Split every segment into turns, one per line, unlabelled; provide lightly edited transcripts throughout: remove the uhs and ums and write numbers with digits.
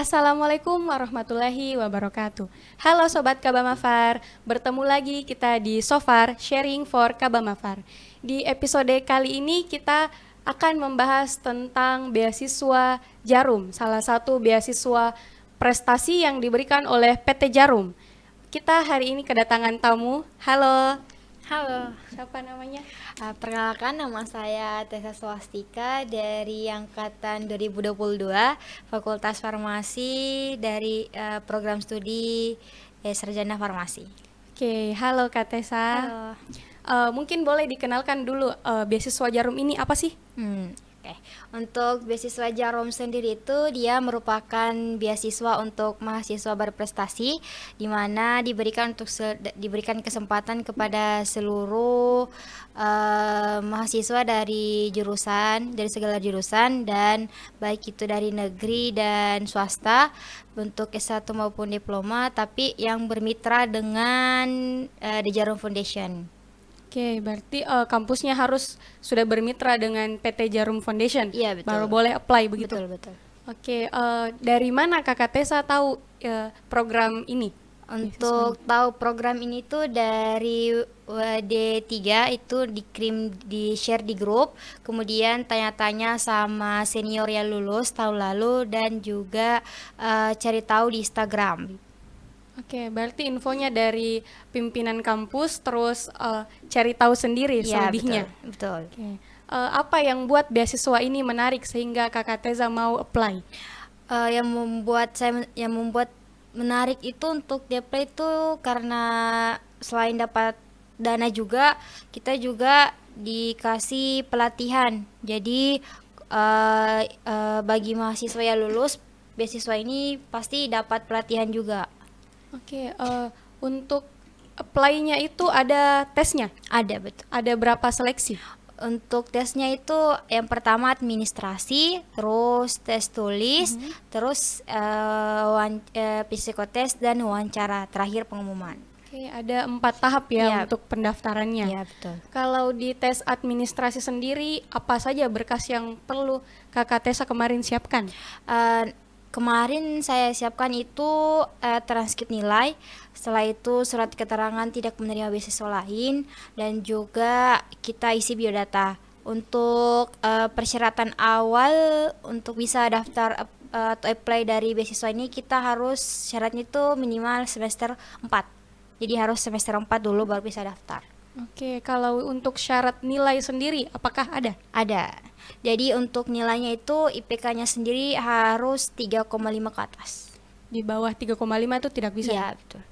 Assalamualaikum warahmatullahi wabarakatuh. Halo Sobat Kabamafar, bertemu lagi kita di Sofar Sharing for Kabamafar. Di episode kali ini kita akan membahas tentang beasiswa Jarum, salah satu beasiswa prestasi yang diberikan oleh PT Jarum. Kita hari ini kedatangan tamu. Halo,
Halo,
siapa namanya?
perkenalkan nama saya Tessa Swastika dari angkatan 2022 Fakultas Farmasi dari program studi Sarjana Farmasi.
Oke, halo Kak Tessa.
Halo.
Mungkin boleh dikenalkan dulu beasiswa Jarum ini apa sih?
Oke. Untuk beasiswa Jarum sendiri itu dia merupakan beasiswa untuk mahasiswa berprestasi di mana diberikan kesempatan kepada seluruh mahasiswa dari segala jurusan dan baik itu dari negeri dan swasta untuk S1 maupun diploma tapi yang bermitra dengan The Jarum Foundation.
Oke, berarti kampusnya harus sudah bermitra dengan PT Jarum Foundation,
Iya, betul.
baru boleh apply begitu.
Betul.
Oke, dari mana Kakak Tessa tahu program ini?
Untuk tahu program ini tuh dari WD3 itu di share di grup, kemudian tanya-tanya sama senior yang lulus tahun lalu dan juga cari tahu di Instagram.
Oke, berarti infonya dari pimpinan kampus, terus cari tahu sendiri
Iya,
selebihnya.
betul.
Oke, apa yang buat beasiswa ini menarik sehingga Kakak Tessa mau apply?
Yang membuat menarik itu untuk di-apply itu karena selain dapat dana juga, kita juga dikasih pelatihan. Jadi bagi mahasiswa yang lulus beasiswa ini pasti dapat pelatihan juga.
Oke, untuk apply-nya itu ada tesnya?
Ada, betul.
Ada berapa seleksi?
Untuk tesnya itu yang pertama administrasi, terus tes tulis, terus psikotes dan wawancara, terakhir pengumuman.
Oke, ada 4 tahap ya
Iya.
untuk pendaftarannya.
Iya, betul.
Kalau di tes administrasi sendiri, apa saja berkas yang perlu Kakak Tessa kemarin siapkan?
Kemarin saya siapkan itu transkrip nilai, setelah itu surat keterangan tidak menerima beasiswa lain, dan juga kita isi biodata. Untuk persyaratan awal untuk bisa daftar atau apply dari beasiswa ini kita harus syaratnya itu minimal semester 4. Jadi harus semester 4 dulu baru bisa daftar.
Oke, kalau untuk syarat nilai sendiri, apakah ada?
Ada. Jadi untuk nilainya itu IPK-nya sendiri harus 3,5 ke atas.
Di bawah 3,5 itu tidak bisa?
Iya, betul.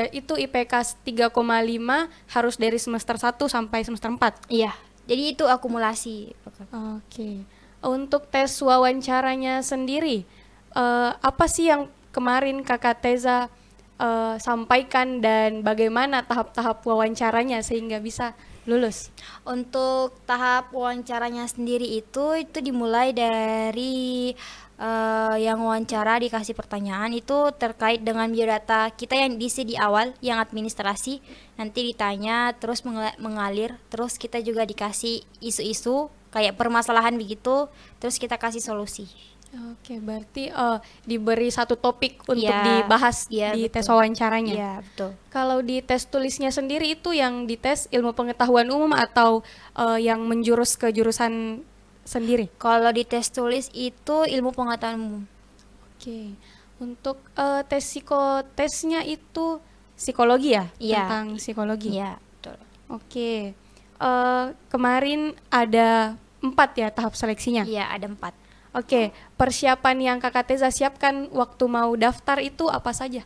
Itu IPK 3,5 harus dari semester 1 sampai semester 4?
Iya, jadi itu akumulasi.
Oke. Untuk tes wawancaranya sendiri, apa sih yang kemarin Kakak Tessa sampaikan dan bagaimana tahap-tahap wawancaranya sehingga bisa lulus?
Untuk tahap wawancaranya sendiri itu dimulai dari yang wawancara dikasih pertanyaan itu terkait dengan biodata kita yang diisi di awal, yang administrasi, nanti ditanya terus mengalir, terus kita juga dikasih isu-isu kayak permasalahan begitu, terus kita kasih solusi.
Oke, berarti diberi satu topik untuk
Iya,
dibahas
iya,
di
betul.
tes wawancaranya.
Iya, betul.
Kalau di tes tulisnya sendiri itu yang dites ilmu pengetahuan umum atau yang menjurus ke jurusan sendiri?
Kalau di tes tulis itu ilmu pengetahuan umum.
Oke. Untuk tes psikotesnya itu psikologi ya?
Iya.
Tentang psikologi.
Iya, betul.
Oke. Kemarin ada 4 ya tahap seleksinya.
Iya, ada 4.
Oke, persiapan yang Kakak Tessa siapkan waktu mau daftar itu apa saja?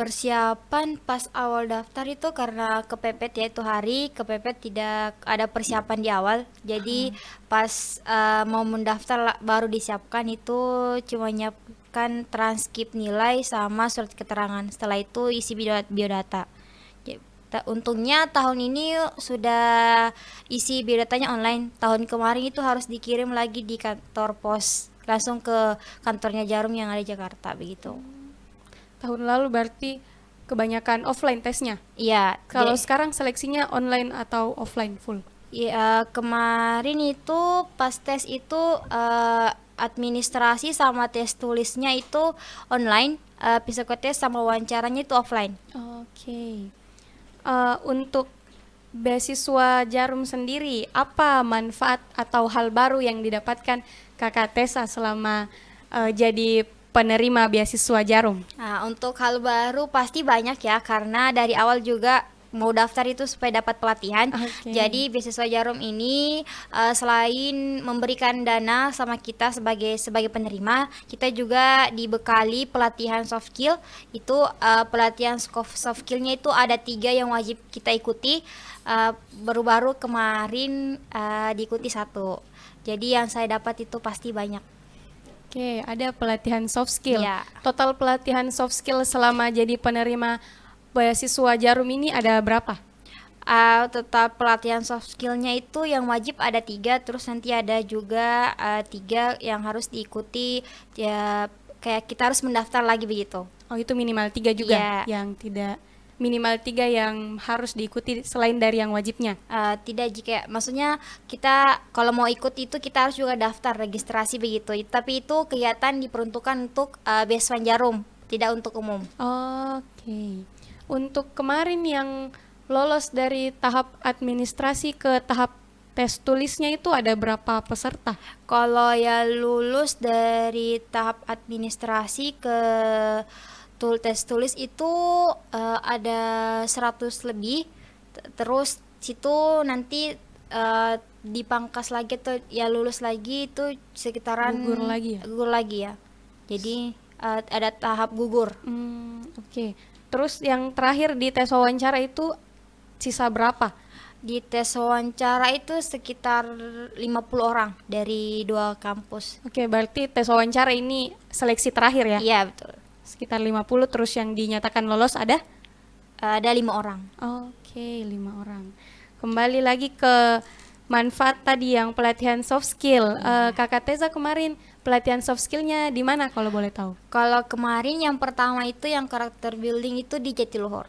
Persiapan pas awal daftar itu karena kepepet ya itu hari, kepepet tidak ada persiapan di awal. Jadi pas mau mendaftar baru disiapkan itu cuma nyiapkan transkrip nilai sama surat keterangan. Setelah itu isi biodata. Untungnya tahun ini sudah isi biodatanya online. Tahun kemarin itu harus dikirim lagi di kantor pos, langsung ke kantornya Jarum yang ada di Jakarta begitu.
Tahun lalu berarti kebanyakan offline tesnya.
Iya.
Kalau sekarang seleksinya online atau offline full?
Kemarin itu pas tes itu administrasi sama tes tulisnya itu online, psikotes sama wawancaranya itu offline.
Oke. Untuk beasiswa Jarum sendiri, apa manfaat atau hal baru yang didapatkan Kakak Tessa selama jadi penerima beasiswa Jarum?
Nah, untuk hal baru pasti banyak ya, karena dari awal juga mau daftar itu supaya dapat pelatihan.
Oke.
Jadi beasiswa Jarum ini selain memberikan dana sama kita sebagai penerima, kita juga dibekali pelatihan soft skill. Itu pelatihan soft skillnya itu ada 3 yang wajib kita ikuti. Baru-baru kemarin diikuti 1. Jadi yang saya dapat itu pasti banyak.
Oke, ada pelatihan soft skill.
Iya.
Total pelatihan soft skill selama jadi penerima beasiswa Jarum ini ada berapa?
Total pelatihan soft skillnya itu yang wajib ada 3, terus nanti ada juga 3 yang harus diikuti ya, kayak kita harus mendaftar lagi begitu.
Oh, itu minimal 3 juga
Iya.
yang tidak minimal 3 yang harus diikuti selain dari yang wajibnya.
Tidak, jika maksudnya kita kalau mau ikut itu kita harus juga daftar registrasi begitu. Tapi itu kegiatan diperuntukkan untuk beasiswa Jarum, tidak untuk umum.
Oke. Untuk kemarin yang lolos dari tahap administrasi ke tahap tes tulisnya itu ada berapa peserta?
Kalau ya lulus dari tahap administrasi ke tes tulis itu ada 100 lebih. Terus situ nanti dipangkas lagi tuh ya, lulus lagi itu sekitaran gugur lagi ya. Jadi ada tahap gugur.
Oke. Terus yang terakhir di tes wawancara itu sisa berapa?
Di tes wawancara itu sekitar 50 orang dari 2 kampus.
Oke, berarti tes wawancara ini seleksi terakhir ya?
Iya, betul.
Sekitar 50, terus yang dinyatakan lolos ada?
Ada 5 orang.
Oke, 5 orang. Kembali lagi ke manfaat tadi yang pelatihan soft skill. Kakak Tessa kemarin pelatihan soft skillnya di mana kalau boleh tahu?
Kalau kemarin yang pertama itu yang karakter building itu di Jatiluhur.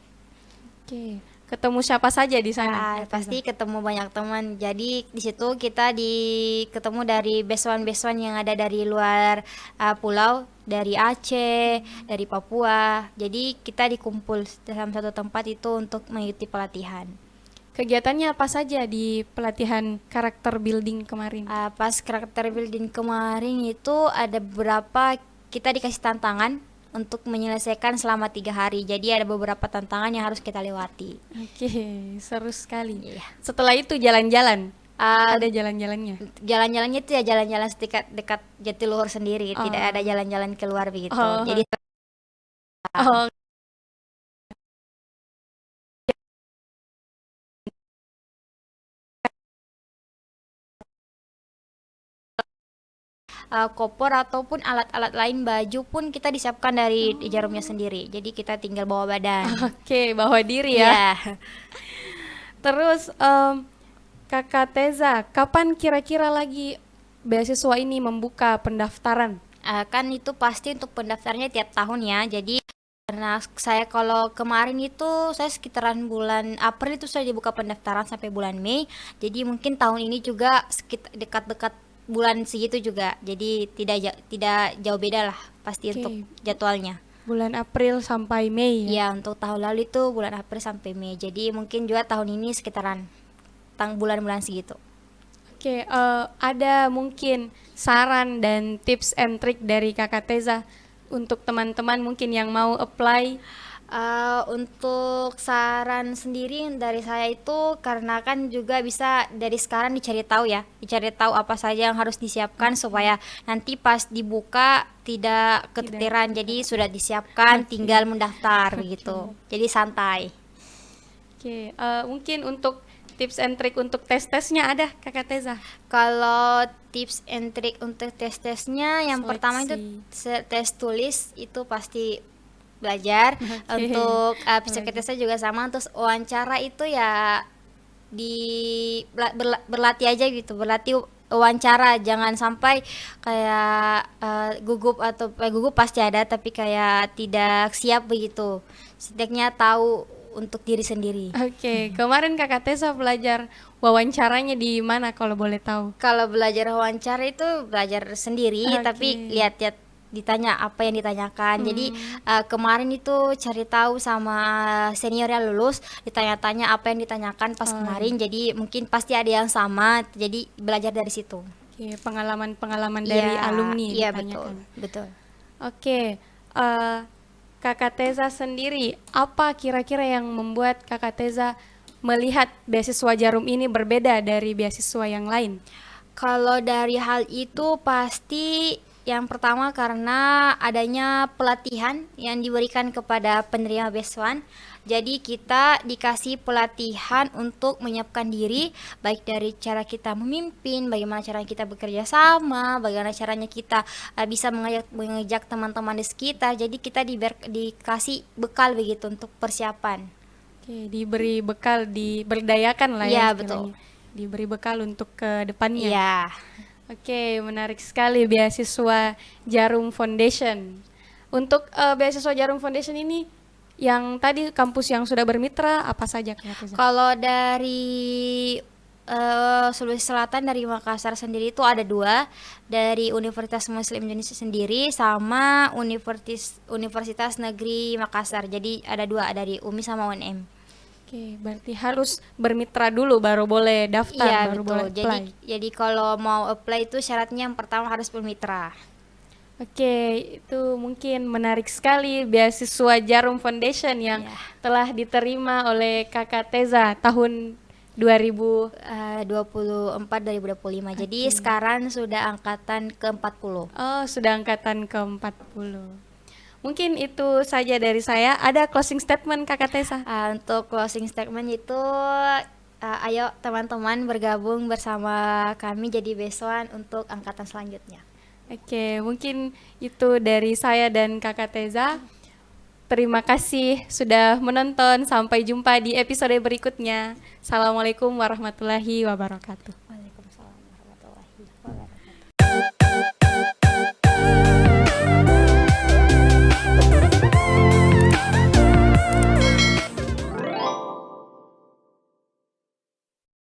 Oke, ketemu siapa saja di sana?
Pasti ketemu banyak teman. Jadi di situ kita ketemu dari besuan-besuan yang ada dari luar pulau, dari Aceh, dari Papua. Jadi kita dikumpul dalam satu tempat itu untuk mengikuti pelatihan.
Kegiatannya apa saja di pelatihan karakter building kemarin?
Pas karakter building kemarin itu ada beberapa, kita dikasih tantangan untuk menyelesaikan selama 3 hari. Jadi ada beberapa tantangan yang harus kita lewati.
Oke, seru sekali.
Iya.
Setelah itu jalan-jalan. Ada jalan-jalannya.
Jalan-jalannya itu ya jalan-jalan dekat Jatiluhur sendiri, tidak ada jalan-jalan keluar begitu. Jadi
Oh,
koper ataupun alat-alat lain, baju pun kita disiapkan dari Jarumnya sendiri. Jadi kita tinggal bawa badan.
oke, bawa diri ya.
Iya.
Terus Kakak Tessa, kapan kira-kira lagi beasiswa ini membuka pendaftaran?
Kan itu pasti untuk pendaftarnya tiap tahun ya. Jadi karena saya kalau kemarin itu saya sekitaran bulan April itu sudah dibuka pendaftaran sampai bulan Mei. Jadi mungkin tahun ini juga dekat-dekat bulan segitu juga. Jadi tidak jauh beda lah pasti
Oke.
untuk jadwalnya.
Bulan April sampai Mei ya?
Ya, untuk tahun lalu itu bulan April sampai Mei. Jadi mungkin juga tahun ini sekitaran bulan-bulan segitu.
Oke, ada mungkin saran dan tips and trick dari Kakak Tessa untuk teman-teman mungkin yang mau apply?
Untuk saran sendiri dari saya itu, karena kan juga bisa dari sekarang dicari tahu apa saja yang harus disiapkan supaya nanti pas dibuka tidak keteteran. Jadi sudah disiapkan, tinggal mendaftar begitu. Jadi santai.
Oke, mungkin untuk tips and trick untuk tes-tesnya ada Kakak Tessa?
Kalau tips and trick untuk tes-tesnya, yang pertama itu tes tulis itu pasti belajar. Untuk psikotesnya juga sama. Terus wawancara itu ya berlatih aja gitu, berlatih wawancara, jangan sampai kayak gugup gugup pasti ada, tapi kayak tidak siap begitu. Setidaknya tahu untuk diri sendiri.
Oke, kemarin Kakak Teza belajar wawancaranya di mana kalau boleh tahu?
Kalau belajar wawancara itu belajar sendiri,
Oke.
tapi lihat-lihat ditanya apa yang ditanyakan. Jadi kemarin itu cari tahu sama senior yang lulus, ditanya-tanya apa yang ditanyakan pas kemarin. Jadi mungkin pasti ada yang sama. Jadi belajar dari situ.
Oke, pengalaman-pengalaman dari
Iya,
alumni
iya
ditanyakan.
betul.
Oke, Kakak Teza sendiri, apa kira-kira yang membuat Kakak Teza melihat beasiswa Jarum ini berbeda dari beasiswa yang lain?
Kalau dari hal itu pasti yang pertama karena adanya pelatihan yang diberikan kepada penerima beasiswa. Jadi kita dikasih pelatihan untuk menyiapkan diri, baik dari cara kita memimpin, bagaimana cara kita bekerja sama, bagaimana caranya kita bisa mengajak teman-teman di sekitar. Jadi kita dikasih bekal begitu untuk persiapan.
Oke, diberi bekal, diberdayakan lah ya
Iya,
istilahnya. Diberi bekal untuk ke depannya.
Iya.
Oke, menarik sekali beasiswa Jarum Foundation. Untuk beasiswa Jarum Foundation ini, yang tadi kampus yang sudah bermitra apa saja Kak Teza?
Kalau dari Sulawesi Selatan, dari Makassar sendiri itu ada 2, dari Universitas Muslim Indonesia sendiri sama Universitas Negeri Makassar. Jadi ada 2, dari UMI sama UNM.
Oke, berarti harus bermitra dulu baru boleh daftar,
Iya
baru
betul.
boleh apply.
Jadi kalau mau apply itu syaratnya yang pertama harus bermitra.
Oke, itu mungkin menarik sekali beasiswa Jarum Foundation yang
Iya.
telah diterima oleh Kakak Teza tahun 2000.
2024-2025. Jadi sekarang sudah angkatan ke-40.
Oh, sudah angkatan ke-40. Mungkin itu saja dari saya. Ada closing statement Kakak Teza?
Untuk closing statement itu ayo teman-teman bergabung bersama kami jadi beasiswa untuk angkatan selanjutnya.
Oke, mungkin itu dari saya dan Kakak Teza. Terima kasih sudah menonton. Sampai jumpa di episode berikutnya. Assalamualaikum warahmatullahi wabarakatuh.